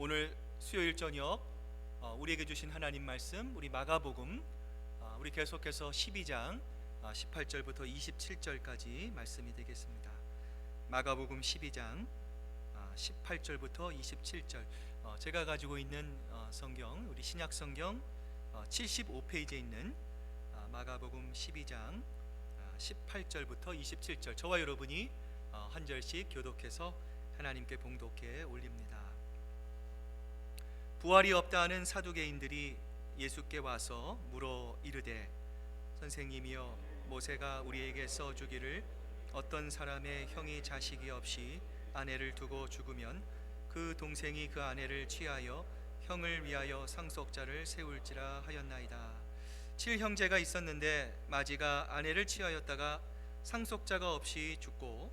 오늘 수요일 저녁 우리에게 주신 하나님 말씀, 우리 마가복음 우리 계속해서 12장 18절부터 27절까지 말씀이 되겠습니다. 마가복음 12장 18절부터 27절, 제가 가지고 있는 성경, 우리 신약 성경 75페이지에 있는 마가복음 12장 18절부터 27절, 저와 여러분이 한 절씩 교독해서 하나님께 봉독해 올립니다. 부활이 없다 하는 사두개인들이 예수께 와서 물어 이르되, 선생님이여, 모세가 우리에게 써주기를 어떤 사람의 형이 자식이 없이 아내를 두고 죽으면 그 동생이 그 아내를 취하여 형을 위하여 상속자를 세울지라 하였나이다. 7형제가 있었는데 마지가 아내를 취하였다가 상속자가 없이 죽고,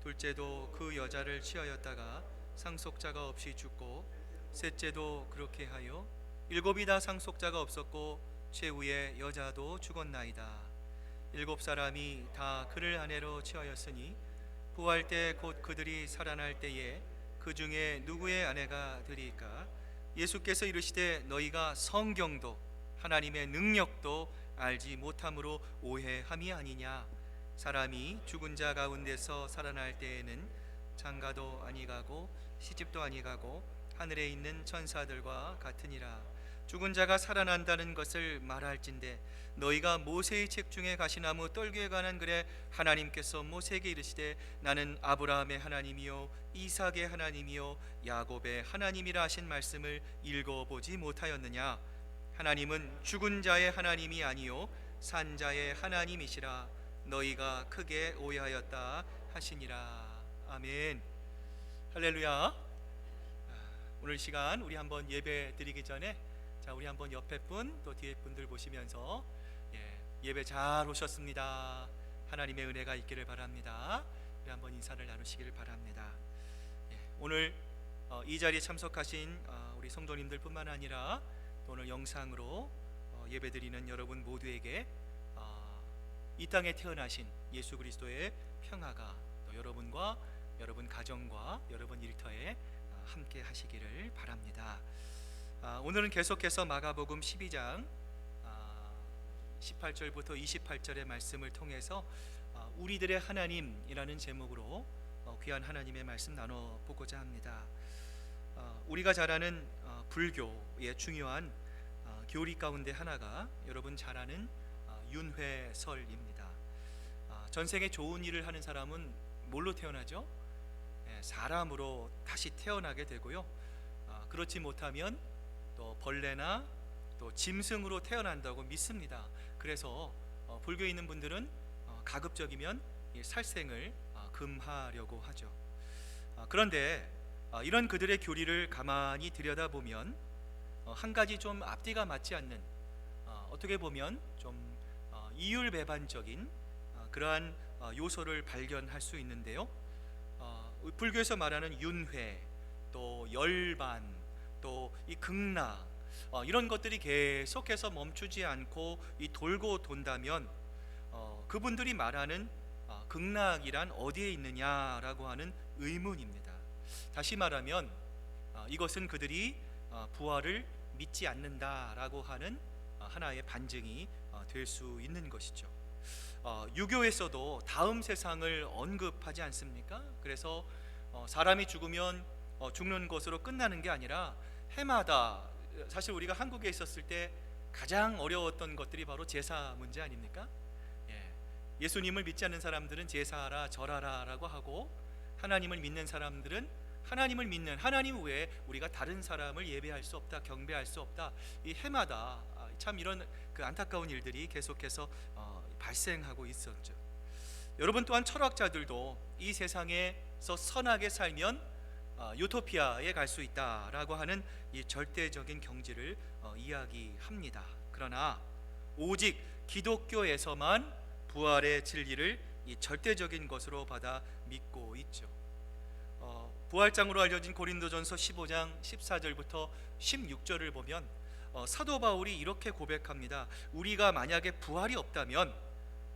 둘째도 그 여자를 취하였다가 상속자가 없이 죽고, 셋째도 그렇게 하여 일곱이 다 상속자가 없었고 최후의 여자도 죽었나이다. 7사람이 다 그를 아내로 취하였으니 부활 때 곧 그들이 살아날 때에 그 중에 누구의 아내가 되리까? 예수께서 이르시되, 너희가 성경도 하나님의 능력도 알지 못함으로 오해함이 아니냐. 사람이 죽은 자 가운데서 살아날 때에는 장가도 아니가고 시집도 아니가고 하늘에 있는 천사들과 같으니라. 죽은 자가 살아난다는 것을 말할진대, 너희가 모세의 책 중에 가시나무 떨기에 관한 글에 하나님께서 모세에게 이르시되, 나는 아브라함의 하나님이요 이삭의 하나님이요 야곱의 하나님이라 하신 말씀을 읽어보지 못하였느냐. 하나님은 죽은 자의 하나님이 아니요 산 자의 하나님이시라. 너희가 크게 오해하였다 하시니라. 아멘. 할렐루야. 오늘 시간 우리 한번 예배 드리기 전에, 자, 우리 한번 옆에 분 또 뒤에 분들 보시면서 예배 잘 오셨습니다, 하나님의 은혜가 있기를 바랍니다, 우리 한번 인사를 나누시기를 바랍니다. 오늘 이 자리에 참석하신 우리 성도님들 뿐만 아니라 또 오늘 영상으로 예배 드리는 여러분 모두에게 이 땅에 태어나신 예수 그리스도의 평화가 또 여러분과 여러분 가정과 여러분 일터에 함께 하시기를 바랍니다. 오늘은 계속해서 마가복음 12장 18절부터 28절의 말씀을 통해서 우리들의 하나님이라는 제목으로 귀한 하나님의 말씀 나눠보고자 합니다. 우리가 잘 아는 불교의 중요한 교리 가운데 하나가 여러분 잘 아는 윤회설입니다. 전생에 좋은 일을 하는 사람은 뭘로 태어나죠? 사람으로 다시 태어나게 되고요, 그렇지 못하면 또 벌레나 또 짐승으로 태어난다고 믿습니다. 그래서 불교에 있는 분들은 가급적이면 살생을 금하려고 하죠. 그런데 이런 그들의 교리를 가만히 들여다보면 한 가지 좀 앞뒤가 맞지 않는, 어떻게 보면 좀 이율배반적인 그러한 요소를 발견할 수 있는데요. 불교에서 말하는 윤회, 또 열반, 또 이 극락, 이런 것들이 계속해서 멈추지 않고 돌고 돈다면 그분들이 말하는 극락이란 어디에 있느냐라고 하는 의문입니다. 다시 말하면 이것은 그들이 부활을 믿지 않는다라고 하는 하나의 반증이 될 수 있는 것이죠. 유교에서도 다음 세상을 언급하지 않습니까? 그래서 사람이 죽으면 죽는 것으로 끝나는 게 아니라 해마다, 사실 우리가 한국에 있었을 때 가장 어려웠던 것들이 바로 제사 문제 아닙니까? 예수님을 믿지 않는 사람들은 제사하라 절하라 라고 하고, 하나님을 믿는 사람들은 하나님을 믿는 하나님 외에 우리가 다른 사람을 예배할 수 없다, 경배할 수 없다. 이 해마다 참 이런 그 안타까운 일들이 계속해서 발생하고 있었죠. 여러분 또한 철학자들도 이 세상에서 선하게 살면 유토피아에 갈 수 있다라고 하는 이 절대적인 경지를 이야기합니다. 그러나 오직 기독교에서만 부활의 진리를 이 절대적인 것으로 받아 믿고 있죠. 부활장으로 알려진 고린도전서 15장 14절부터 16절을 보면 사도 바울이 이렇게 고백합니다. 우리가 만약에 부활이 없다면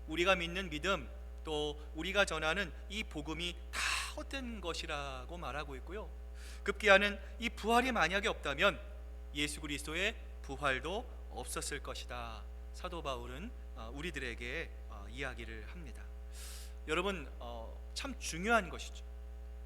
우리가 믿는 믿음, 또 우리가 전하는 이 복음이 다 헛된 것이라고 말하고 있고요, 급기야는 이 부활이 만약에 없다면 예수 그리스도의 부활도 없었을 것이다. 사도 바울은 우리들에게 이야기를 합니다. 여러분, 참 중요한 것이죠.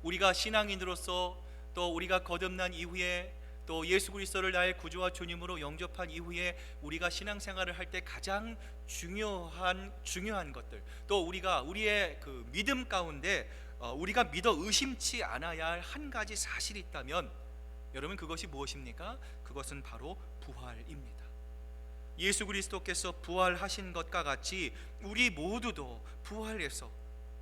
우리가 신앙인으로서 또 우리가 거듭난 이후에 또 예수 그리스도를 나의 구주와 주님으로 영접한 이후에 우리가 신앙생활을 할 때 가장 중요한 것들, 또 우리의 그 믿음 가운데 우리가 믿어 의심치 않아야 할 한 가지 사실이 있다면 여러분, 그것이 무엇입니까? 그것은 바로 부활입니다. 예수 그리스도께서 부활하신 것과 같이 우리 모두도 부활해서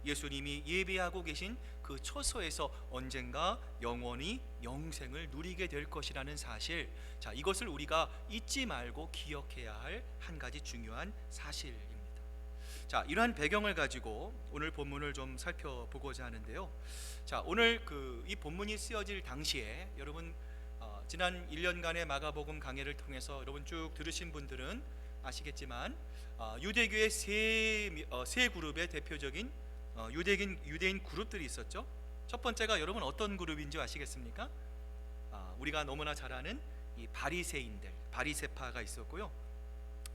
예수님이 예비하고 계신 그 처소에서 언젠가 영원히 영생을 누리게 될 것이라는 사실, 자, 이것을 우리가 잊지 말고 기억해야 할 한 가지 중요한 사실입니다. 자, 이러한 배경을 가지고 오늘 본문을 좀 살펴보고자 하는데요. 자, 오늘 이 본문이 쓰여질 당시에 여러분, 지난 1년간의 마가복음 강해를 통해서 여러분 쭉 들으신 분들은 아시겠지만 유대교의 세 그룹의 대표적인 유대인 그룹들이 있었죠. 첫 번째가 여러분 어떤 그룹인지 아시겠습니까? 우리가 너무나 잘 아는 이 바리새인들, 바리새파가 있었고요.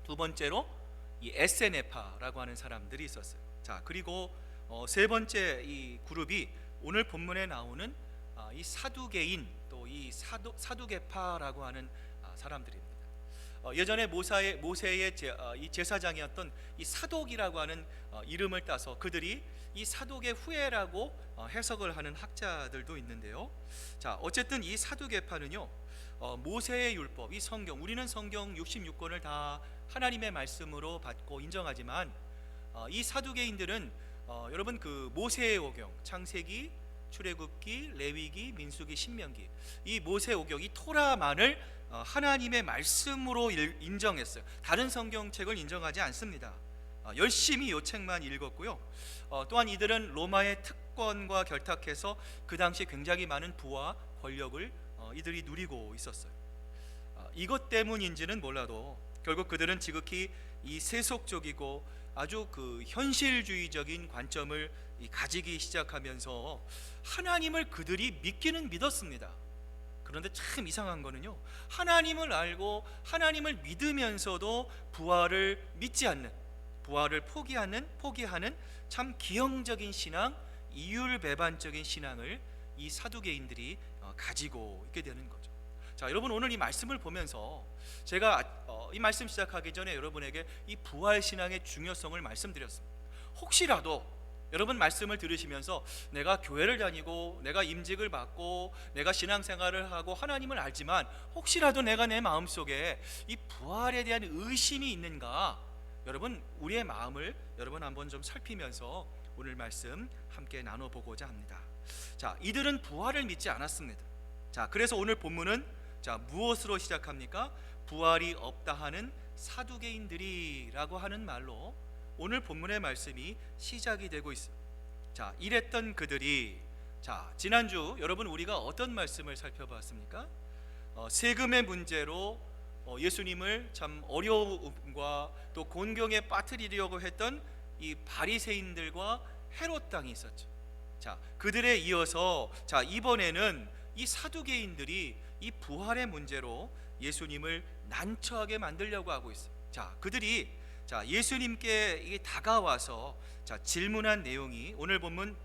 두 번째로 이 에세네파라고 하는 사람들이 있었어요. 자, 그리고 세 번째 이 그룹이 오늘 본문에 나오는 이 사두개인, 또 이 사두개파라고 하는 사람들입니다. 예전에 모세의 이 제사장이었던 이 사독이라고 하는 이름을 따서 그들이 이 사독의 후예라고 해석을 하는 학자들도 있는데요. 자, 어쨌든 이 사두개파는요, 모세의 율법, 이 성경, 우리는 성경 66권을 다 하나님의 말씀으로 받고 인정하지만 이 사두개인들은 여러분 그 모세의 오경, 창세기, 출애굽기, 레위기, 민수기, 신명기, 이 모세 오경, 이 토라만을 하나님의 말씀으로 인정했어요. 다른 성경책을 인정하지 않습니다. 열심히 이 책만 읽었고요. 또한 이들은 로마의 특권과 결탁해서 그 당시 굉장히 많은 부와 권력을 이들이 누리고 있었어요. 이것 때문인지는 몰라도 결국 그들은 지극히 이 세속적이고 아주 그 현실주의적인 관점을 가지기 시작하면서 하나님을 그들이 믿기는 믿었습니다. 그런데 참 이상한 거는요, 하나님을 알고 하나님을 믿으면서도 부활을 믿지 않는, 부활을 포기하는 참 기형적인 신앙, 이율배반적인 신앙을 이 사두개인들이 가지고 있게 되는 거죠. 자, 여러분, 오늘 이 말씀을 보면서 제가 이 말씀 시작하기 전에 여러분에게 이 부활 신앙의 중요성을 말씀드렸습니다. 혹시라도 여러분 말씀을 들으시면서 내가 교회를 다니고 내가 임직을 받고 내가 신앙생활을 하고 하나님을 알지만 혹시라도 내가 내 마음속에 이 부활에 대한 의심이 있는가, 여러분 우리의 마음을 여러분 한번 좀 살피면서 오늘 말씀 함께 나눠보고자 합니다. 자, 이들은 부활을 믿지 않았습니다. 자, 그래서 오늘 본문은 자, 무엇으로 시작합니까? 부활이 없다 하는 사두개인들이라고 하는 말로 오늘 본문의 말씀이 시작이 되고 있어요. 자, 이랬던 그들이, 자, 지난주 여러분 우리가 어떤 말씀을 살펴봤습니까? 세금의 문제로 예수님을 참 어려움과 또 곤경에 빠뜨리려고 했던 이 바리새인들과 헤롯 당이 있었죠. 자, 그들에 이어서 자, 이번에는 이 사두개인들이 이 부활의 문제로 예수님을 난처하게 만들려고 하고 있어요. 자, 그들이 자, 예수님께 이게 다가와서 자, 질문한 내용이 오늘 본문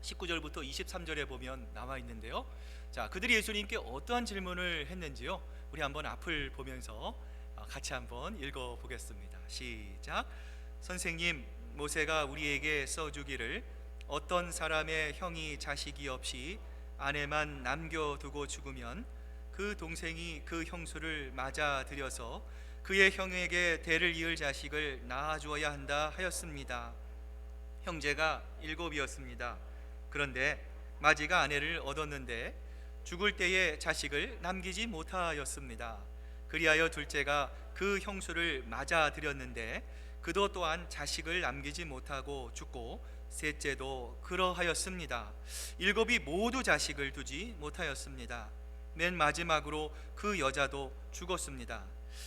19절부터 23절에 보면 나와 있는데요. 자, 그들이 예수님께 어떠한 질문을 했는지요, 우리 한번 앞을 보면서 같이 한번 읽어 보겠습니다. 시작. 선생님, 모세가 우리에게 써주기를 어떤 사람의 형이 자식이 없이 아내만 남겨두고 죽으면 그 동생이 그 형수를 맞아들여서 그의 형에게 대를 이을 자식을 낳아주어야 한다 하였습니다. 형제가 7이었습니다. 그런데 마지가 아내를 얻었는데 죽을 때에 자식을 남기지 못하였습니다. 그리하여 둘째가 그 형수를 맞아들였는데 그도 또한 자식을 남기지 못하고 죽고 셋째도 그러하였습니다. 7이 모두 자식을 두지 못하였습니다. 맨 마지막으로 그 여자도 죽었습니다.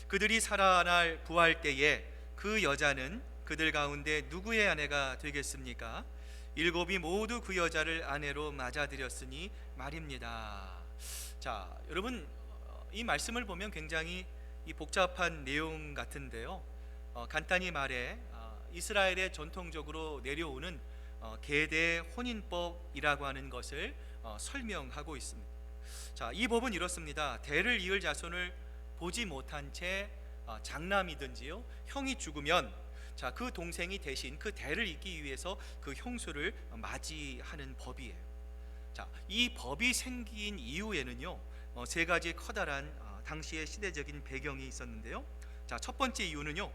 그들이 살아날 부활 때에 그 여자는 그들 가운데 누구의 아내가 되겠습니까? 7이 모두 그 여자를 아내로 맞아들였으니 말입니다. 자, 여러분, 이 말씀을 보면 굉장히 이 복잡한 내용 같은데요. 간단히 말해 이스라엘의 전통적으로 내려오는 계대 혼인법이라고 하는 것을 설명하고 있습니다. 자, 이 법은 이렇습니다. 대를 이을 자손을 보지 못한 채 장남이든지요 형이 죽으면 자, 그 동생이 대신 그 대를 잇기 위해서 그 형수를 맞이하는 법이에요. 자, 이 법이 생긴 이후에는요 세 가지 커다란 당시의 시대적인 배경이 있었는데요. 자, 첫 번째 이유는요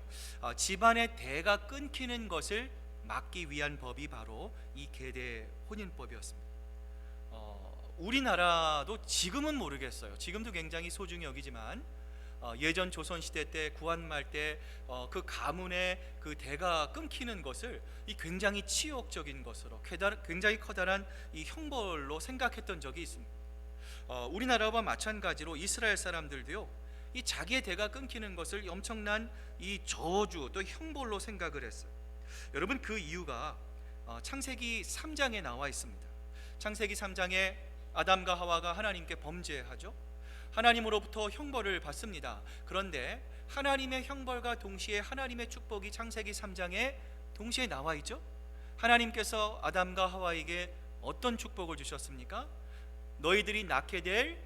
집안의 대가 끊기는 것을 막기 위한 법이 바로 이 계대 혼인법이었습니다. 우리나라도 지금은 모르겠어요. 지금도 굉장히 소중히 여기지만 예전 조선 시대 때 구한말 때 그 가문의 그 대가 끊기는 것을 이 굉장히 치욕적인 것으로 굉장히 커다란 이 형벌로 생각했던 적이 있습니다. 우리나라와 마찬가지로 이스라엘 사람들도요 이 자기의 대가 끊기는 것을 엄청난 이 저주 또 형벌로 생각을 했어요. 여러분, 그 이유가 창세기 3장에 나와 있습니다. 창세기 3장에 아담과 하와가 하나님께 범죄하죠. 하나님으로부터 형벌을 받습니다. 그런데 하나님의 형벌과 동시에 하나님의 축복이 창세기 3장에 동시에 나와 있죠. 하나님께서 아담과 하와에게 어떤 축복을 주셨습니까? 너희들이 낳게 될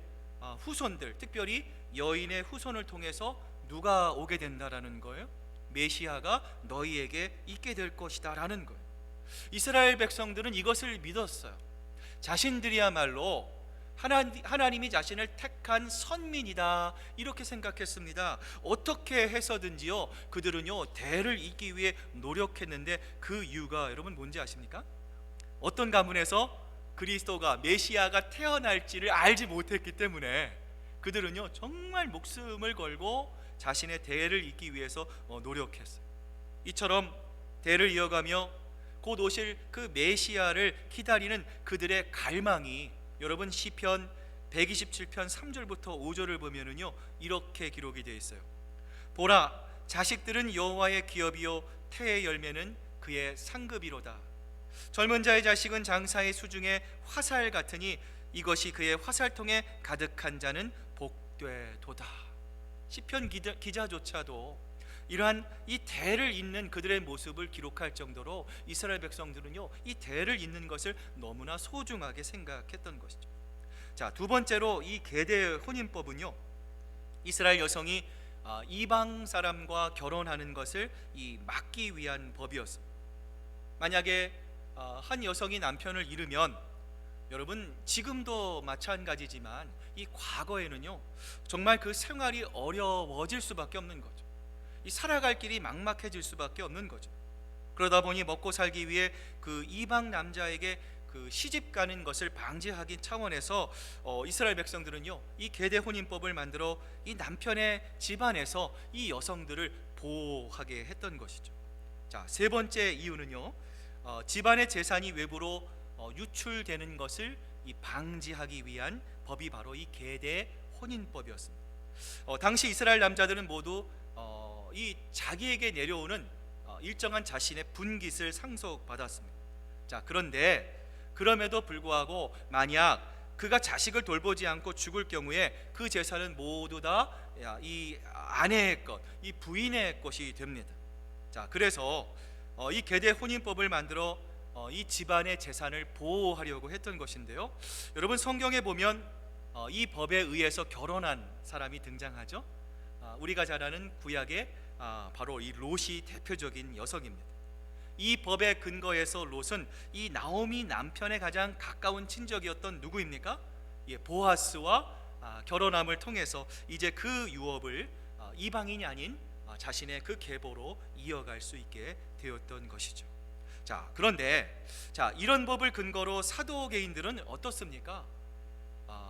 후손들, 특별히 여인의 후손을 통해서 누가 오게 된다라는 거예요? 메시아가 너희에게 있게 될 것이다 라는 거예요. 이스라엘 백성들은 이것을 믿었어요. 자신들이야말로 하나님이 자신을 택한 선민이다 이렇게 생각했습니다. 어떻게 해서든지요 그들은요 대를 잇기 위해 노력했는데 그 이유가 여러분 뭔지 아십니까? 어떤 가문에서 그리스도가 메시아가 태어날지를 알지 못했기 때문에 그들은요 정말 목숨을 걸고 자신의 대를 잇기 위해서 노력했어요. 이처럼 대를 이어가며 곧 오실 그 메시아를 기다리는 그들의 갈망이 여러분 시편 127편 3절부터 5절을 보면은요 이렇게 기록이 되어 있어요. 보라, 자식들은 여호와의 기업이요 태의 열매는 그의 상급이로다. 젊은 자의 자식은 장사의 수중에 화살 같으니 이것이 그의 화살통에 가득한 자는 복되도다. 시편 기자조차도 이러한 이 대를 잇는 그들의 모습을 기록할 정도로 이스라엘 백성들은요 이 대를 잇는 것을 너무나 소중하게 생각했던 것이죠. 자, 두 번째로 이 계대 혼인법은요 이스라엘 여성이 이방 사람과 결혼하는 것을 막기 위한 법이었습니다. 만약에 한 여성이 남편을 잃으면 여러분 지금도 마찬가지지만 이 과거에는요 정말 그 생활이 어려워질 수밖에 없는 거죠. 이 살아갈 길이 막막해질 수밖에 없는 거죠. 그러다 보니 먹고 살기 위해 그 이방 남자에게 그 시집 가는 것을 방지하기 차원에서 이스라엘 백성들은요 이 계대 혼인법을 만들어 이 남편의 집안에서 이 여성들을 보호하게 했던 것이죠. 자, 세 번째 이유는요 집안의 재산이 외부로 유출되는 것을 방지하기 위한 법이 바로 이 계대 혼인법이었습니다. 당시 이스라엘 남자들은 모두 이 자기에게 내려오는 일정한 자신의 분깃을 상속받았습니다. 자, 그런데 그럼에도 불구하고 만약 그가 자식을 돌보지 않고 죽을 경우에 그 재산은 모두 다 이 아내의 것, 이 부인의 것이 됩니다. 자, 그래서 이 계대 혼인법을 만들어 이 집안의 재산을 보호하려고 했던 것인데요. 여러분 성경에 보면 이 법에 의해서 결혼한 사람이 등장하죠. 우리가 잘 아는 구약의 바로 이 롯이 대표적인 여성입니다. 이 법의 근거에서 롯은 이 나오미 남편의 가장 가까운 친족이었던 누구입니까? 보아스와 결혼함을 통해서 이제 그 유업을 이방인이 아닌 자신의 그 계보로 이어갈 수 있게 되었던 것이죠. 자, 그런데 이런 법을 근거로 사도개인들은 어떻습니까?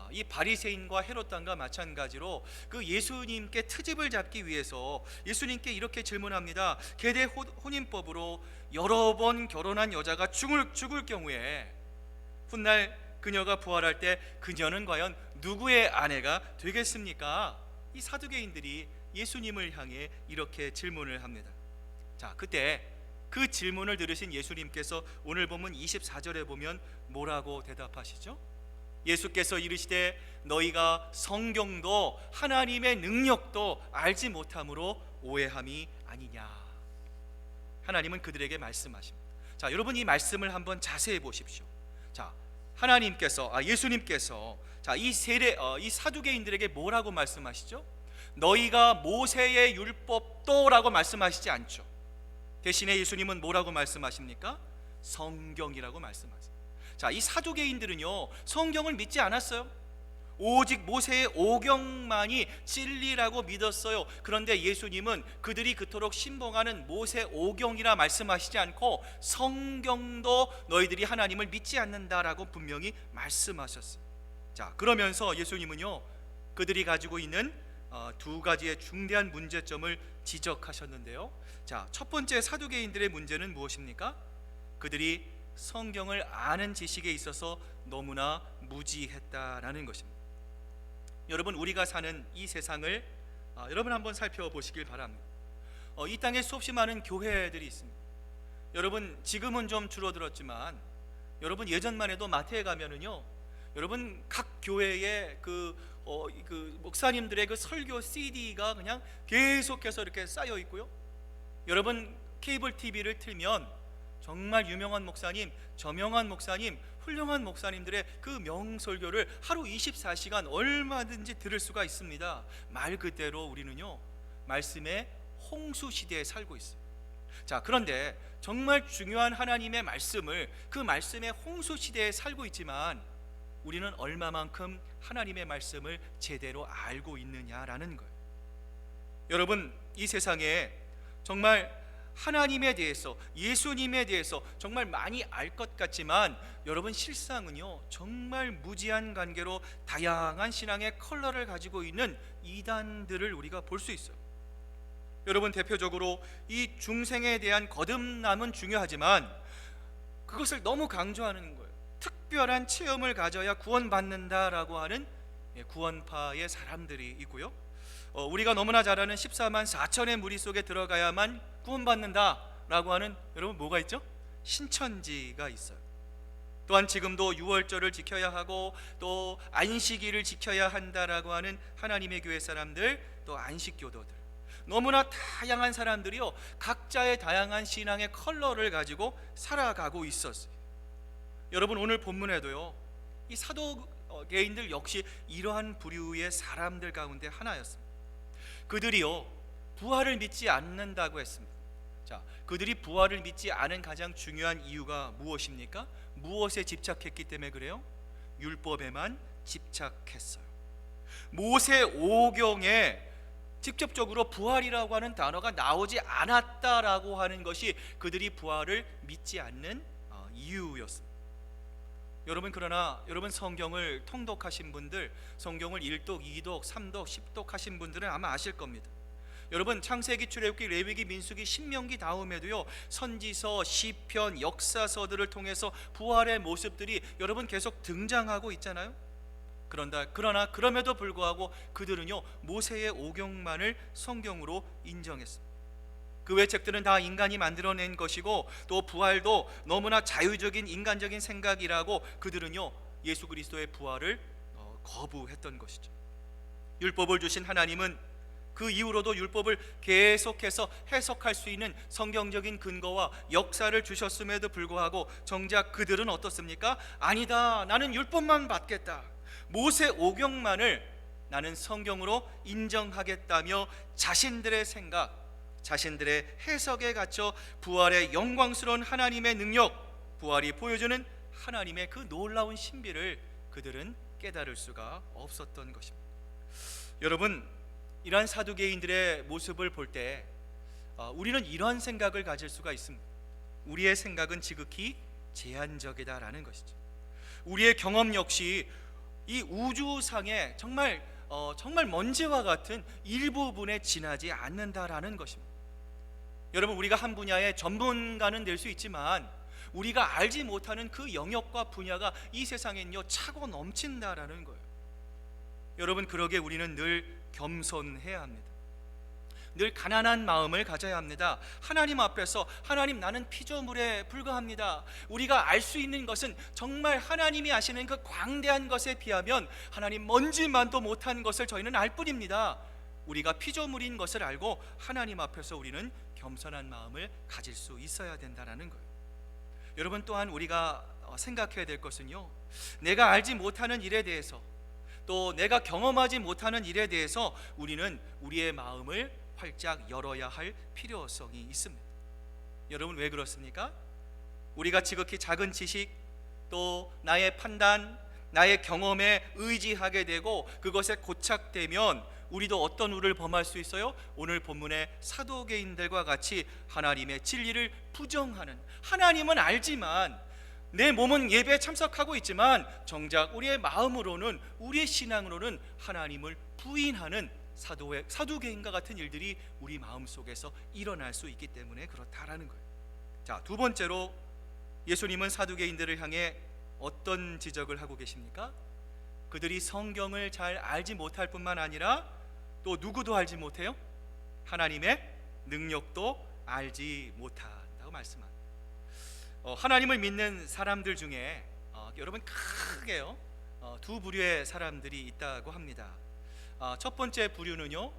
이 바리새인과 헤롯 당과 마찬가지로 그 예수님께 트집을 잡기 위해서 예수님께 이렇게 질문합니다. 계대 혼인법으로 여러 번 결혼한 여자가 죽을 경우에 훗날 그녀가 부활할 때 그녀는 과연 누구의 아내가 되겠습니까? 이 사두개인들이 예수님을 향해 이렇게 질문을 합니다. 자, 그때 그 질문을 들으신 예수님께서 오늘 본문 24절에 보면 뭐라고 대답하시죠? 예수께서 이르시되 너희가 성경도 하나님의 능력도 알지 못함으로 오해함이 아니냐. 하나님은 그들에게 말씀하십니다. 자, 여러분 이 말씀을 한번 자세히 보십시오. 자, 예수님께서 이 사두개인들에게 뭐라고 말씀하시죠? 너희가 모세의 율법도라고 말씀하시지 않죠. 대신에 예수님은 뭐라고 말씀하십니까? 성경이라고 말씀하세요. 자, 이 사두개인들은요 성경을 믿지 않았어요. 오직 모세의 오경만이 진리라고 믿었어요. 그런데 예수님은 그들이 그토록 신봉하는 모세 오경이라 말씀하시지 않고 성경도 너희들이 하나님을 믿지 않는다라고 분명히 말씀하셨어요. 자, 그러면서 예수님은요 그들이 가지고 있는 두 가지의 중대한 문제점을 지적하셨는데요. 자, 첫 번째 사두개인들의 문제는 무엇입니까? 그들이 성경을 아는 지식에 있어서 너무나 무지했다라는 것입니다. 여러분, 우리가 사는 이 세상을 여러분 한번 살펴보시길 바랍니다. 이 땅에 수없이 많은 교회들이 있습니다. 여러분, 지금은 좀 줄어들었지만 여러분 예전만 해도 마트에 가면은요 여러분 각 교회의 그 목사님들의 그 설교 CD가 그냥 계속해서 이렇게 쌓여 있고요. 여러분 케이블 TV를 틀면 정말 유명한 목사님, 저명한 목사님, 훌륭한 목사님들의 그 명설교를 하루 24시간 얼마든지 들을 수가 있습니다. 말 그대로 우리는요 말씀의 홍수 시대에 살고 있어요. 자, 그런데 정말 중요한 하나님의 말씀을 그 말씀의 홍수 시대에 살고 있지만 우리는 얼마만큼 하나님의 말씀을 제대로 알고 있느냐라는 거예요. 여러분, 이 세상에 정말 하나님에 대해서, 예수님에 대해서 정말 많이 알 것 같지만 여러분 실상은요 정말 무지한 관계로 다양한 신앙의 컬러를 가지고 있는 이단들을 우리가 볼 수 있어요. 여러분, 대표적으로 이 중생에 대한 거듭남은 중요하지만 그것을 너무 강조하는 거예요. 특별한 체험을 가져야 구원받는다라고 하는 구원파의 사람들이 있고요. 우리가 너무나 잘 아는 14만 4천의 무리 속에 들어가야만 구원받는다라고 하는 여러분 뭐가 있죠? 신천지가 있어요. 또한 지금도 유월절을 지켜야 하고 또 안식일을 지켜야 한다라고 하는 하나님의 교회 사람들, 또 안식교도들, 너무나 다양한 사람들이요 각자의 다양한 신앙의 컬러를 가지고 살아가고 있었어요. 여러분, 오늘 본문에도요 이 사도개인들 역시 이러한 부류의 사람들 가운데 하나였습니다. 그들이요 부활을 믿지 않는다고 했습니다. 자, 그들이 부활을 믿지 않은 가장 중요한 이유가 무엇입니까? 무엇에 집착했기 때문에 그래요? 율법에만 집착했어요. 모세 오경에 직접적으로 부활이라고 하는 단어가 나오지 않았다라고 하는 것이 그들이 부활을 믿지 않는 이유였습니다. 여러분, 그러나 여러분 성경을 통독하신 분들, 성경을 1독, 2독, 3독, 10독 하신 분들은 아마 아실 겁니다. 여러분, 창세기, 출애굽기, 레위기, 민수기, 신명기 다음에도요 선지서, 시편, 역사서들을 통해서 부활의 모습들이 여러분 계속 등장하고 있잖아요. 그러나 그럼에도 불구하고 그들은요 모세의 오경만을 성경으로 인정했습니다. 그 외 책들은 다 인간이 만들어낸 것이고 또 부활도 너무나 자유적인 인간적인 생각이라고 그들은요 예수 그리스도의 부활을 거부했던 것이죠. 율법을 주신 하나님은 그 이후로도 율법을 계속해서 해석할 수 있는 성경적인 근거와 역사를 주셨음에도 불구하고 정작 그들은 어떻습니까? 아니다, 나는 율법만 받겠다, 모세 오경만을 나는 성경으로 인정하겠다며 자신들의 생각, 자신들의 해석에 갇혀 부활의 영광스러운 하나님의 능력, 부활이 보여주는 하나님의 그 놀라운 신비를 그들은 깨달을 수가 없었던 것입니다. 여러분, 이러한 사두개인들의 모습을 볼 때 우리는 이런 생각을 가질 수가 있습니다. 우리의 생각은 지극히 제한적이다라는 것이죠. 우리의 경험 역시 이 우주상에 정말 먼지와 같은 일부분에 지나지 않는다라는 것입니다. 여러분, 우리가 한 분야의 전문가는 될 수 있지만 우리가 알지 못하는 그 영역과 분야가 이 세상엔요 차고 넘친다라는 거예요. 여러분, 그러기에 우리는 늘 겸손해야 합니다. 늘 가난한 마음을 가져야 합니다. 하나님 앞에서 하나님, 나는 피조물에 불과합니다. 우리가 알 수 있는 것은 정말 하나님이 아시는 그 광대한 것에 비하면 하나님 먼지만도 못한 것을 저희는 알 뿐입니다. 우리가 피조물인 것을 알고 하나님 앞에서 우리는 겸손한 마음을 가질 수 있어야 된다는 거예요. 여러분, 또한 우리가 생각해야 될 것은요, 내가 알지 못하는 일에 대해서, 또 내가 경험하지 못하는 일에 대해서 우리는 우리의 마음을 활짝 열어야 할 필요성이 있습니다. 여러분, 왜 그렇습니까? 우리가 지극히 작은 지식, 또 나의 판단, 나의 경험에 의지하게 되고 그것에 고착되면 우리도 어떤 우를 범할 수 있어요? 오늘 본문의 사도개인들과 같이 하나님의 진리를 부정하는, 하나님은 알지만, 내 몸은 예배에 참석하고 있지만 정작 우리의 마음으로는, 우리의 신앙으로는 하나님을 부인하는 사두개인과 같은 일들이 우리 마음속에서 일어날 수 있기 때문에 그렇다라는 거예요. 자, 두 번째로 예수님은 사두개인들을 향해 어떤 지적을 하고 계십니까? 그들이 성경을 잘 알지 못할 뿐만 아니라 또 누구도 알지 못해요? 하나님의 능력도 알지 못한다고 말씀합니다. 하나님을 믿는 사람들 중에 여러분, 크게요 두 부류의 사람들이 있다고 합니다. 첫 번째 부류는요,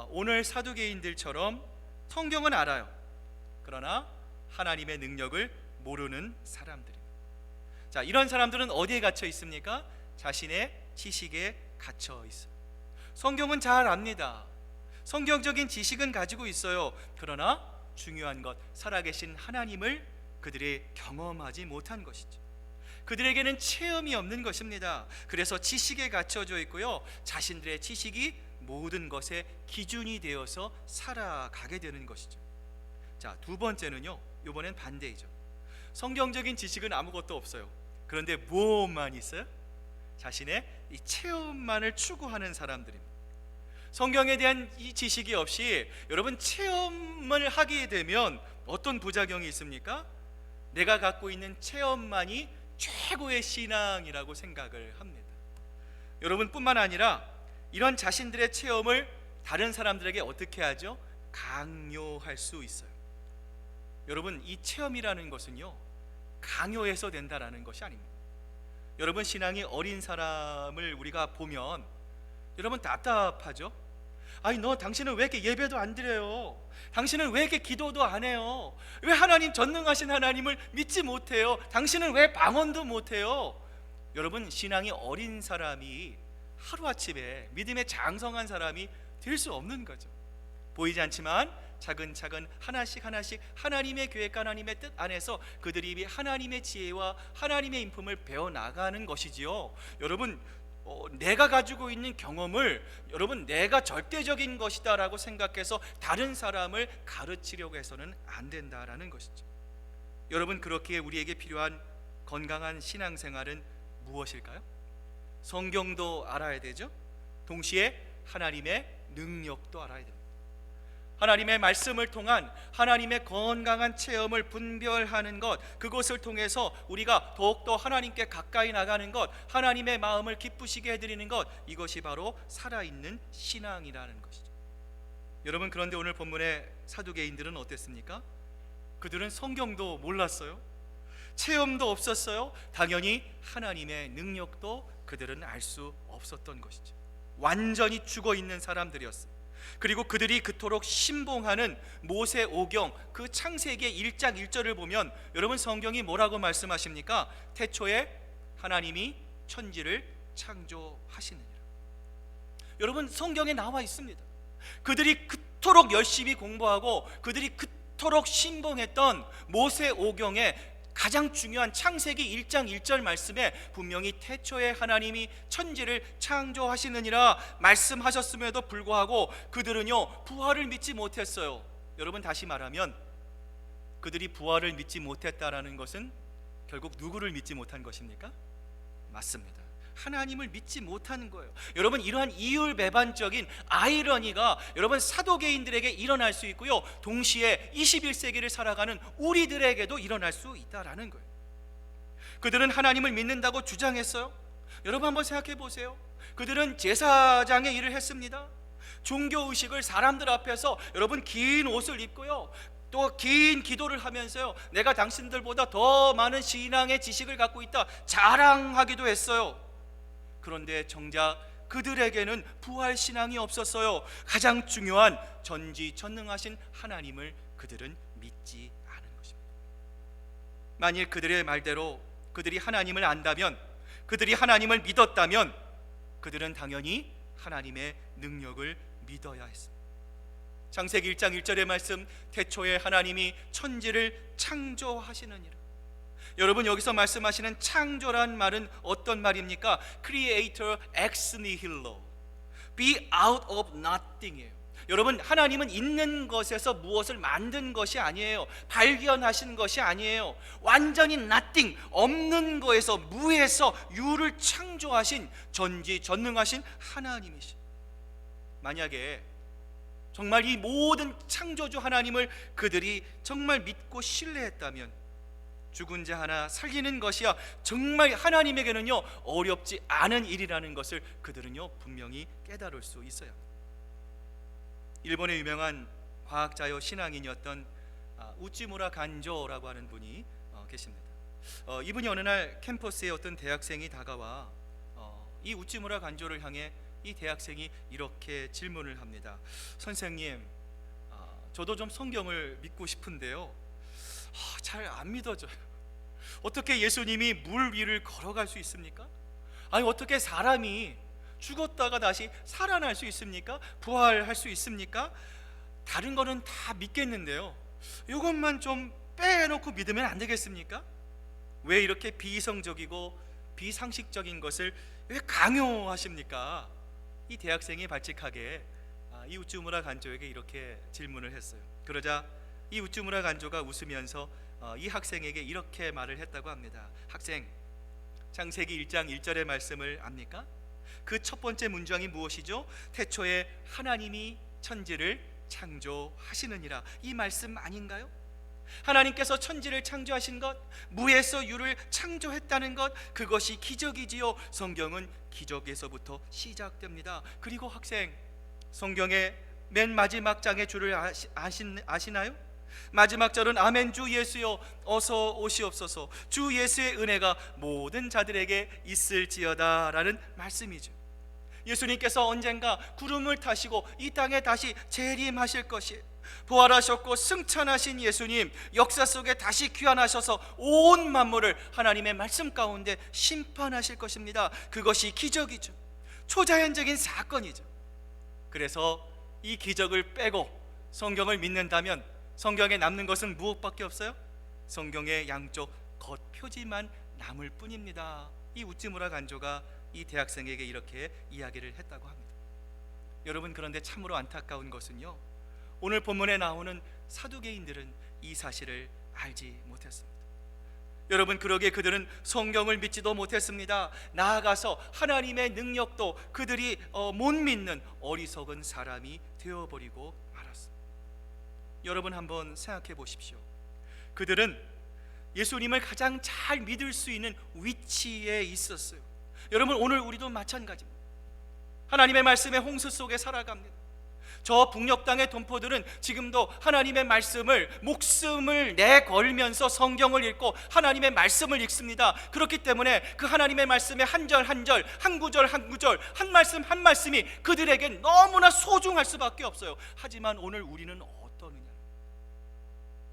오늘 사두개인들처럼 성경은 알아요, 그러나 하나님의 능력을 모르는 사람들입니다. 자, 이런 사람들은 어디에 갇혀 있습니까? 자신의 지식에 갇혀 있어요. 성경은 잘 압니다. 성경적인 지식은 가지고 있어요. 그러나 중요한 것, 살아계신 하나님을 그들이 경험하지 못한 것이죠. 그들에게는 체험이 없는 것입니다. 그래서 지식에 갇혀져 있고요, 자신들의 지식이 모든 것의 기준이 되어서 살아가게 되는 것이죠. 자, 두 번째는요, 이번엔 반대이죠. 성경적인 지식은 아무것도 없어요. 그런데 무엇만 있어요? 자신의 이 체험만을 추구하는 사람들입니다. 성경에 대한 이 지식이 없이 여러분, 체험을 하게 되면 어떤 부작용이 있습니까? 내가 갖고 있는 체험만이 최고의 신앙이라고 생각을 합니다. 여러분, 뿐만 아니라 이런 자신들의 체험을 다른 사람들에게 어떻게 하죠? 강요할 수 있어요. 여러분, 이 체험이라는 것은요, 강요해서 된다라는 것이 아닙니다. 여러분, 신앙이 어린 사람을 우리가 보면 여러분 답답하죠? 아니, 당신은 왜 이렇게 예배도 안 드려요? 당신은 왜 이렇게 기도도 안 해요? 왜 하나님, 전능하신 하나님을 믿지 못해요? 당신은 왜 방언도 못해요? 여러분, 신앙이 어린 사람이 하루아침에 믿음에 장성한 사람이 될 수 없는 거죠. 보이지 않지만 차근차근 하나씩 하나님의 계획과 하나님의 뜻 안에서 그들이 하나님의 지혜와 하나님의 인품을 배워나가는 것이지요. 여러분, 내가 가지고 있는 경험을 여러분, 내가 절대적인 것이다 라고 생각해서 다른 사람을 가르치려고 해서는 안 된다라는 것이죠. 여러분, 그렇기에 우리에게 필요한 건강한 신앙생활은 무엇일까요? 성경도 알아야 되죠. 동시에 하나님의 능력도 알아야 됩니다. 하나님의 말씀을 통한 하나님의 건강한 체험을 분별하는 것, 그것을 통해서 우리가 더욱더 하나님께 가까이 나가는 것, 하나님의 마음을 기쁘시게 해드리는 것, 이것이 바로 살아있는 신앙이라는 것이죠. 여러분, 그런데 오늘 본문의 사두개인들은 어땠습니까? 그들은 성경도 몰랐어요. 체험도 없었어요. 당연히 하나님의 능력도 그들은 알 수 없었던 것이죠. 완전히 죽어있는 사람들이었습니다. 그리고 그들이 그토록 신봉하는 모세오경, 그 창세기의 1장 1절을 보면 여러분, 성경이 뭐라고 말씀하십니까? 태초에 하나님이 천지를 창조하시느니라. 여러분, 성경에 나와 있습니다. 그들이 그토록 열심히 공부하고 그들이 그토록 신봉했던 모세오경의 가장 중요한 창세기 1장 1절 말씀에 분명히 태초에 하나님이 천지를 창조하시느니라 말씀하셨음에도 불구하고 그들은요, 부활을 믿지 못했어요. 여러분, 다시 말하면 그들이 부활을 믿지 못했다라는 것은 결국 누구를 믿지 못한 것입니까? 맞습니다. 하나님을 믿지 못하는 거예요. 여러분, 이러한 이율배반적인 아이러니가 여러분, 사도개인들에게 일어날 수 있고요, 동시에 21세기를 살아가는 우리들에게도 일어날 수 있다라는 거예요. 그들은 하나님을 믿는다고 주장했어요. 여러분, 한번 생각해 보세요. 그들은 제사장의 일을 했습니다. 종교의식을 사람들 앞에서 여러분 긴 옷을 입고요, 또 긴 기도를 하면서요, 내가 당신들보다 더 많은 신앙의 지식을 갖고 있다 자랑하기도 했어요. 그런데 정작 그들에게는 부활 신앙이 없었어요. 가장 중요한 전지전능하신 하나님을 그들은 믿지 않은 것입니다. 만일 그들의 말대로 그들이 하나님을 안다면, 그들이 하나님을 믿었다면, 그들은 당연히 하나님의 능력을 믿어야 했습니다. 창세기 1장 1절의 말씀, 태초에 하나님이 천지를 창조하시느니라. 여러분, 여기서 말씀하시는 창조란 말은 어떤 말입니까? Creator ex nihilo, be out of nothing이에요. 여러분, 하나님은 있는 것에서 무엇을 만든 것이 아니에요. 발견하신 것이 아니에요. 완전히 nothing, 없는 거에서, 무에서 유를 창조하신 전지전능하신 하나님이시. 만약에 정말 이 모든 창조주 하나님을 그들이 정말 믿고 신뢰했다면, 죽은 자 하나 살리는 것이야 정말 하나님에게는요 어렵지 않은 일이라는 것을 그들은요 분명히 깨달을 수 있어요. 일본의 유명한 과학자요 신앙인이었던 우찌무라 간조라고 하는 분이 계십니다. 이분이 어느 날 캠퍼스에 어떤 대학생이 다가와 이 우찌무라 간조를 향해 이 대학생이 이렇게 질문을 합니다. 선생님, 저도 좀 성경을 믿고 싶은데요, 잘 안 믿어져요. 어떻게 예수님이 물 위를 걸어갈 수 있습니까? 아니, 어떻게 사람이 죽었다가 다시 살아날 수 있습니까? 부활할 수 있습니까? 다른 거는 다 믿겠는데요, 이것만 좀 빼놓고 믿으면 안 되겠습니까? 왜 이렇게 비이성적이고 비상식적인 것을 왜 강요하십니까? 이 대학생이 발칙하게 이 우찌무라 간조에게 이렇게 질문을 했어요. 그러자 이 우찌무라 간조가 웃으면서 이 학생에게 이렇게 말을 했다고 합니다. 학생, 창세기 1장 1절의 말씀을 압니까? 그 첫 번째 문장이 무엇이죠? 태초에 하나님이 천지를 창조하시느니라. 이 말씀 아닌가요? 하나님께서 천지를 창조하신 것, 무에서 유를 창조했다는 것, 그것이 기적이지요. 성경은 기적에서부터 시작됩니다. 그리고 학생, 성경의 맨 마지막 장의 줄을 아시나요? 마지막 절은 아멘 주 예수여 어서 오시옵소서, 주 예수의 은혜가 모든 자들에게 있을지어다 라는 말씀이죠. 예수님께서 언젠가 구름을 타시고 이 땅에 다시 재림하실 것이에요. 부활하셨고 승천하신 예수님, 역사 속에 다시 귀환하셔서 온 만물을 하나님의 말씀 가운데 심판하실 것입니다. 그것이 기적이죠. 초자연적인 사건이죠. 그래서 이 기적을 빼고 성경을 믿는다면 성경에 남는 것은 무엇밖에 없어요? 성경의 양쪽 겉표지만 남을 뿐입니다. 이 우찌무라 간조가 이 대학생에게 이렇게 이야기를 했다고 합니다. 여러분, 그런데 참으로 안타까운 것은요, 오늘 본문에 나오는 사두개인들은 이 사실을 알지 못했습니다. 여러분, 그러기에 그들은 성경을 믿지도 못했습니다. 나아가서 하나님의 능력도 그들이 못 믿는 어리석은 사람이 되어버리고 말았습니다. 여러분, 한번 생각해 보십시오. 그들은 예수님을 가장 잘 믿을 수 있는 위치에 있었어요. 여러분, 오늘 우리도 마찬가지입니다. 하나님의 말씀의 홍수 속에 살아갑니다. 저 북녘 땅의 동포들은 지금도 하나님의 말씀을 목숨을 내걸면서 성경을 읽고 하나님의 말씀을 읽습니다. 그렇기 때문에 그 하나님의 말씀의 한 절 한 절, 한 구절 한 구절, 한 말씀 한 말씀이 그들에겐 너무나 소중할 수밖에 없어요. 하지만 오늘 우리는 어떠느냐?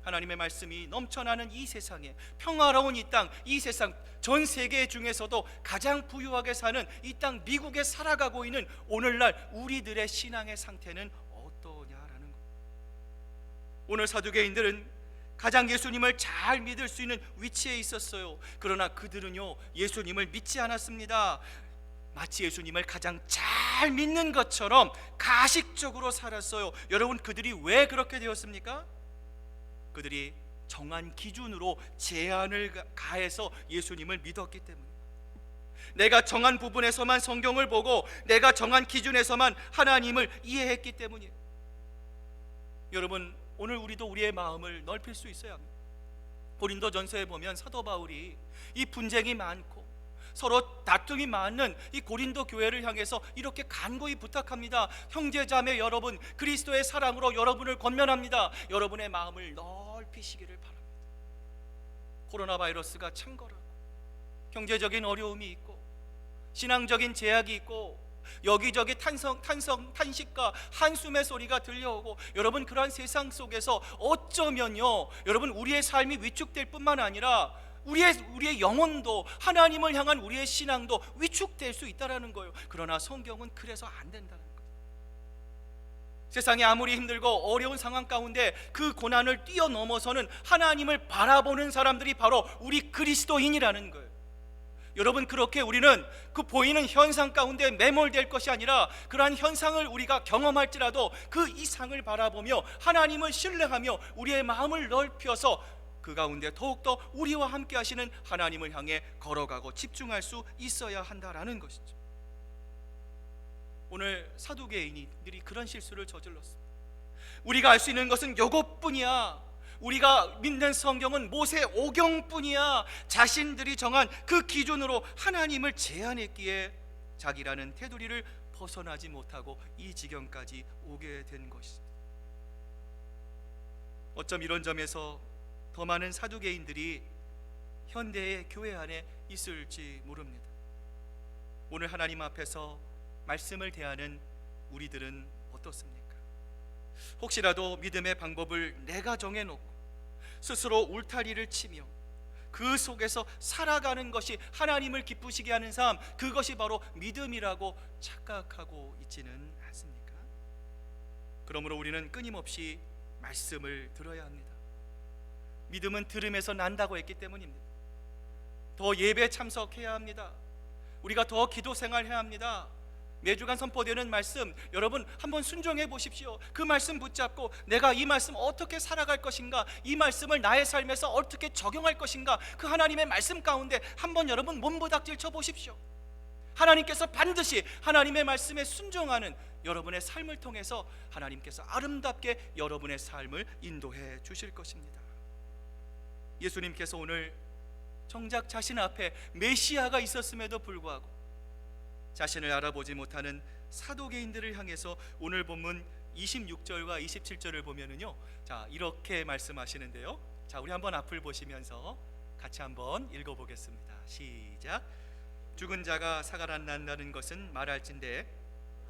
하나님의 말씀이 넘쳐나는 이 세상에, 평화로운 이 땅, 이 세상 전 세계 중에서도 가장 부유하게 사는 이 땅 미국에 살아가고 있는 오늘날 우리들의 신앙의 상태는 어떠냐라는 것. 오늘 사두개인들은 가장 예수님을 잘 믿을 수 있는 위치에 있었어요. 그러나 그들은요, 예수님을 믿지 않았습니다. 마치 예수님을 가장 잘 믿는 것처럼 가식적으로 살았어요. 여러분, 그들이 왜 그렇게 되었습니까? 그들이 정한 기준으로 제한을 가해서 예수님을 믿었기 때문에, 내가 정한 부분에서만 성경을 보고 내가 정한 기준에서만 하나님을 이해했기 때문이에요. 여러분, 오늘 우리도 우리의 마음을 넓힐 수 있어야 합니다. 고린도전서에 보면 사도 바울이 이 분쟁이 많고 서로 다툼이 많은 이 고린도 교회를 향해서 이렇게 간곡히 부탁합니다. 형제자매 여러분, 그리스도의 사랑으로 여러분을 권면합니다. 여러분의 마음을 넓히시기를 바랍니다. 코로나 바이러스가 창궐하고 경제적인 어려움이 있고 신앙적인 제약이 있고 여기저기 탄식과 한숨의 소리가 들려오고, 여러분 그러한 세상 속에서 어쩌면요, 여러분 우리의 삶이 위축될 뿐만 아니라 우리의 영혼도, 하나님을 향한 우리의 신앙도 위축될 수 있다라는 거예요. 그러나 성경은 그래서 안 된다는 거예요. 세상이 아무리 힘들고 어려운 상황 가운데 그 고난을 뛰어넘어서는 하나님을 바라보는 사람들이 바로 우리 그리스도인이라는 거예요. 여러분, 그렇게 우리는 그 보이는 현상 가운데 매몰될 것이 아니라 그러한 현상을 우리가 경험할지라도 그 이상을 바라보며 하나님을 신뢰하며 우리의 마음을 넓혀서 그 가운데 더욱더 우리와 함께 하시는 하나님을 향해 걸어가고 집중할 수 있어야 한다라는 것이죠. 오늘 사두개인들이 그런 실수를 저질렀습니다. 우리가 알 수 있는 것은 요것뿐이야, 우리가 믿는 성경은 모세 오경뿐이야, 자신들이 정한 그 기준으로 하나님을 제한했기에 자기라는 테두리를 벗어나지 못하고 이 지경까지 오게 된 것입니다. 어쩜 이런 점에서 더 많은 사두개인들이 현대의 교회 안에 있을지 모릅니다. 오늘 하나님 앞에서 말씀을 대하는 우리들은 어떻습니까? 혹시라도 믿음의 방법을 내가 정해놓고 스스로 울타리를 치며 그 속에서 살아가는 것이 하나님을 기쁘시게 하는 삶, 그것이 바로 믿음이라고 착각하고 있지는 않습니까? 그러므로 우리는 끊임없이 말씀을 들어야 합니다. 믿음은 들음에서 난다고 했기 때문입니다. 더 예배 참석해야 합니다. 우리가 더 기도 생활해야 합니다. 매주간 선포되는 말씀, 여러분 한번 순종해 보십시오. 그 말씀 붙잡고 내가 이 말씀 어떻게 살아갈 것인가, 이 말씀을 나의 삶에서 어떻게 적용할 것인가, 그 하나님의 말씀 가운데 한번 여러분 몸부닥질 쳐 보십시오. 하나님께서 반드시 하나님의 말씀에 순종하는 여러분의 삶을 통해서 하나님께서 아름답게 여러분의 삶을 인도해 주실 것입니다. 예수님께서 오늘 정작 자신 앞에 메시아가 있었음에도 불구하고 자신을 알아보지 못하는 사두개인들을 향해서 오늘 본문 26절과 27절을 보면은요, 자 이렇게 말씀하시는데요. 자, 우리 한번 앞을 보시면서 같이 한번 읽어보겠습니다. 시작. 죽은 자가 사가란 난다는 것은 말할진대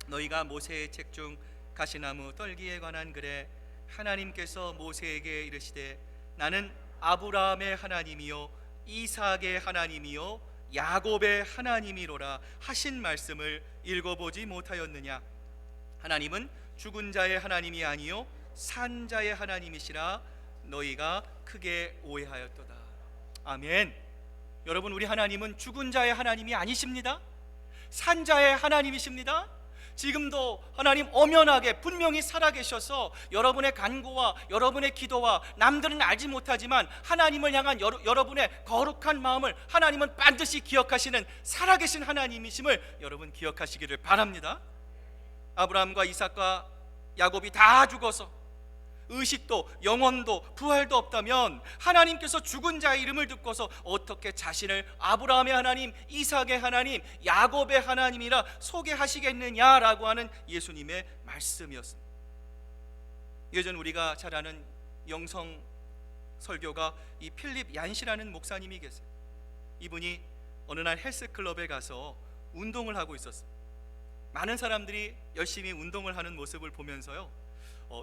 너희가 모세의 책 중 가시나무 떨기에 관한 글에 하나님께서 모세에게 이르시되 나는 아브라함의 하나님이요 이삭의 하나님이요 야곱의 하나님이로라 하신 말씀을 읽어보지 못하였느냐? 하나님은 죽은 자의 하나님이 아니요 산 자의 하나님이시라 너희가 크게 오해하였도다. 아멘. 여러분, 우리 하나님은 죽은 자의 하나님이 아니십니다. 산 자의 하나님이십니다. 지금도 하나님 엄연하게 분명히 살아계셔서 여러분의 간구와 여러분의 기도와 남들은 알지 못하지만 하나님을 향한 여러분의 거룩한 마음을 하나님은 반드시 기억하시는 살아계신 하나님이심을 여러분 기억하시기를 바랍니다. 아브라함과 이삭과 야곱이 다 죽어서 의식도 영혼도 부활도 없다면 하나님께서 죽은 자의 이름을 듣고서 어떻게 자신을 아브라함의 하나님, 이삭의 하나님, 야곱의 하나님이라 소개하시겠느냐라고 하는 예수님의 말씀이었습니다. 예전 우리가 잘 아는 영성 설교가 이 필립 얀시라는 목사님이 계세요. 이분이 어느 날 헬스클럽에 가서 운동을 하고 있었습니다. 많은 사람들이 열심히 운동을 하는 모습을 보면서요,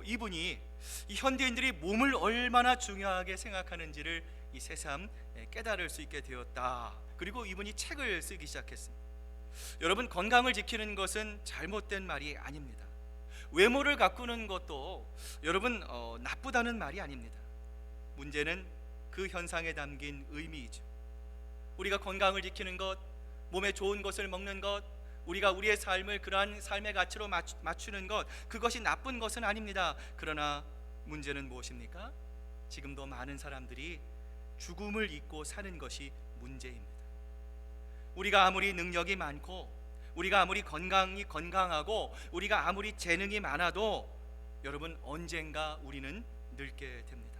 이분이 이 현대인들이 몸을 얼마나 중요하게 생각하는지를 이 새삼 깨달을 수 있게 되었다. 그리고 이분이 책을 쓰기 시작했습니다. 여러분, 건강을 지키는 것은 잘못된 말이 아닙니다. 외모를 가꾸는 것도 여러분 나쁘다는 말이 아닙니다. 문제는 그 현상에 담긴 의미이죠. 우리가 건강을 지키는 것, 몸에 좋은 것을 먹는 것, 우리가 우리의 삶을 그러한 삶의 가치로 맞추는 것, 그것이 나쁜 것은 아닙니다. 그러나 문제는 무엇입니까? 지금도 많은 사람들이 죽음을 잊고 사는 것이 문제입니다. 우리가 아무리 능력이 많고 우리가 아무리 건강하고 우리가 아무리 재능이 많아도 여러분 언젠가 우리는 늙게 됩니다.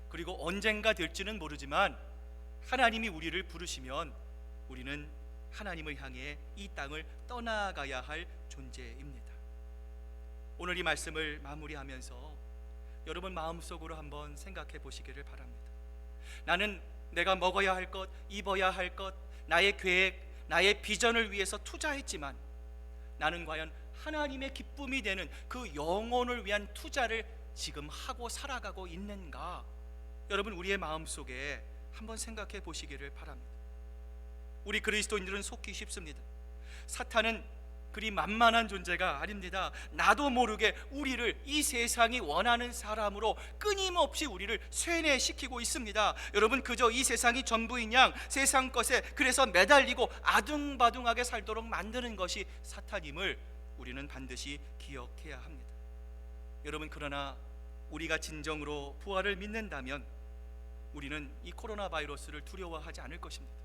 그리고 언젠가 될지는 모르지만 하나님이 우리를 부르시면 우리는 하나님을 향해 이 땅을 떠나가야 할 존재입니다. 오늘 이 말씀을 마무리하면서 여러분 마음속으로 한번 생각해 보시기를 바랍니다. 나는 내가 먹어야 할 것, 입어야 할 것, 나의 계획, 나의 비전을 위해서 투자했지만 나는 과연 하나님의 기쁨이 되는 그 영혼을 위한 투자를 지금 하고 살아가고 있는가? 여러분 우리의 마음속에 한번 생각해 보시기를 바랍니다. 우리 그리스도인들은 속기 쉽습니다. 사탄은 그리 만만한 존재가 아닙니다. 나도 모르게 우리를 이 세상이 원하는 사람으로 끊임없이 우리를 쇠뇌시키고 있습니다. 여러분 그저 이 세상이 전부인 양 세상 것에 그래서 매달리고 아둥바둥하게 살도록 만드는 것이 사탄임을 우리는 반드시 기억해야 합니다. 여러분 그러나 우리가 진정으로 부활을 믿는다면 우리는 이 코로나 바이러스를 두려워하지 않을 것입니다.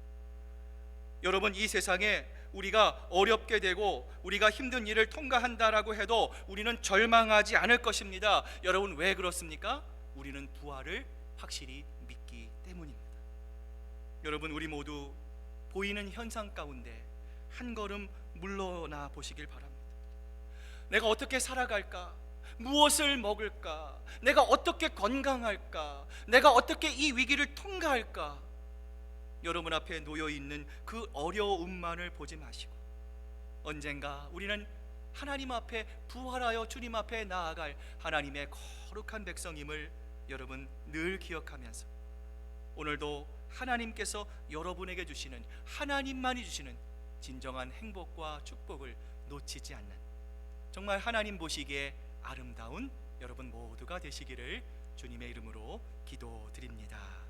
여러분 이 세상에 우리가 어렵게 되고 우리가 힘든 일을 통과한다라고 해도 우리는 절망하지 않을 것입니다. 여러분 왜 그렇습니까? 우리는 부활을 확실히 믿기 때문입니다. 여러분 우리 모두 보이는 현상 가운데 한 걸음 물러나 보시길 바랍니다. 내가 어떻게 살아갈까? 무엇을 먹을까? 내가 어떻게 건강할까? 내가 어떻게 이 위기를 통과할까? 여러분 앞에 놓여있는 그 어려움만을 보지 마시고 언젠가 우리는 하나님 앞에 부활하여 주님 앞에 나아갈 하나님의 거룩한 백성임을 여러분 늘 기억하면서 오늘도 하나님께서 여러분에게 주시는 하나님만이 주시는 진정한 행복과 축복을 놓치지 않는 정말 하나님 보시기에 아름다운 여러분 모두가 되시기를 주님의 이름으로 기도드립니다.